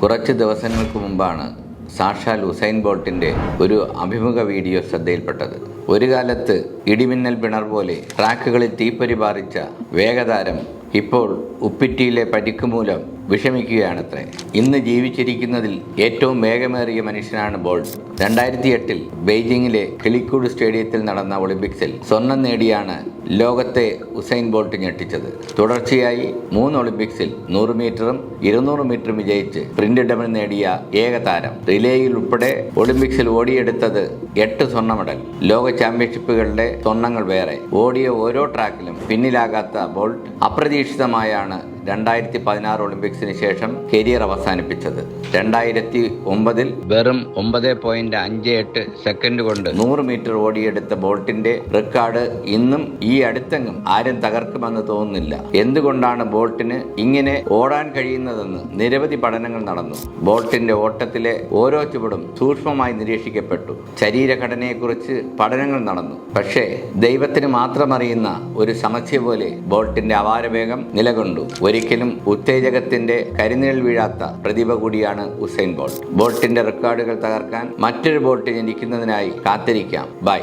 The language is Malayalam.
കുറച്ച് ദിവസങ്ങൾക്ക് മുമ്പാണ് സാക്ഷാൽ ഉസൈൻ ബോൾട്ടിൻ്റെ ഒരു അഭിമുഖ വീഡിയോ ശ്രദ്ധയിൽപ്പെട്ടത്. ഒരു കാലത്ത് ഇടിമിന്നൽ പിണർ പോലെ ട്രാക്കുകളിൽ തീപ്പൊരി പാറിച്ച വേഗതാരം ഇപ്പോൾ ഉപ്പിറ്റിയിലെ പരിക്ക് മൂലം വിഷമിക്കുകയാണത്രേ. ഇന്ന് ജീവിച്ചിരിക്കുന്നതിൽ ഏറ്റവും വേഗമേറിയ മനുഷ്യനാണ് ബോൾട്ട്. 2008 ബെയ്ജിങ്ങിലെ കിളിക്കൂട് സ്റ്റേഡിയത്തിൽ നടന്ന ഒളിമ്പിക്സിൽ സ്വർണം നേടിയാണ് ലോകത്തെ ഉസൈൻ ബോൾട്ട് ഞെട്ടിച്ചത്. തുടർച്ചയായി 3 ഒളിമ്പിക്സിൽ 100 മീറ്ററും 200 മീറ്ററും വിജയിച്ച് പ്രിന്റ് ഡബിൾ നേടിയ ഏക താരം. റിലേയിൽ ഉൾപ്പെടെ ഒളിമ്പിക്സിൽ ഓടിയെടുത്തത് 8 സ്വർണ്ണ മെഡൽ. ലോക ചാമ്പ്യൻഷിപ്പുകളുടെ സ്വർണ്ണങ്ങൾ വേറെ. ഓടിയ ഓരോ ട്രാക്കിലും പിന്നിലാകാത്ത ബോൾട്ട് അപ്രതീക്ഷിതമായാണ് 2016 ഒളിമ്പിക്സിന് ശേഷം കരിയർ അവസാനിപ്പിച്ചത്. 2009 വെറും 9.58 സെക്കൻഡ് കൊണ്ട് 100 മീറ്റർ ഓടിയെടുത്ത ബോൾട്ടിന്റെ റെക്കോർഡ് ഇന്നും ഈ അടുത്തെങ്ങും ആരും തകർക്കുമെന്ന് തോന്നുന്നില്ല. എന്തുകൊണ്ടാണ് ബോൾട്ടിന് ഇങ്ങനെ ഓടാൻ കഴിയുന്നതെന്ന് നിരവധി പഠനങ്ങൾ നടന്നു. ബോൾട്ടിന്റെ ഓട്ടത്തിലെ ഓരോ ചുവടും സൂക്ഷ്മമായി നിരീക്ഷിക്കപ്പെട്ടു. ശരീരഘടനയെക്കുറിച്ച് പഠനങ്ങൾ നടന്നു. പക്ഷേ ദൈവത്തിന് മാത്രം അറിയുന്ന ഒരു സമസ്യ പോലെ ബോൾട്ടിന്റെ അപാരവേഗം നിലകൊണ്ടു. ഒരിക്കലും ഉത്തേജകത്തിന്റെ കരിനിഴൽ വീഴാത്ത പ്രതിഭ കൂടിയാണ് ഉസൈൻ ബോൾട്ട്. ബോൾട്ടിന്റെ റെക്കോർഡുകൾ തകർക്കാൻ മറ്റൊരു ബോൾട്ട് ജനിക്കുന്നതിനായി കാത്തിരിക്കാം. ബൈ.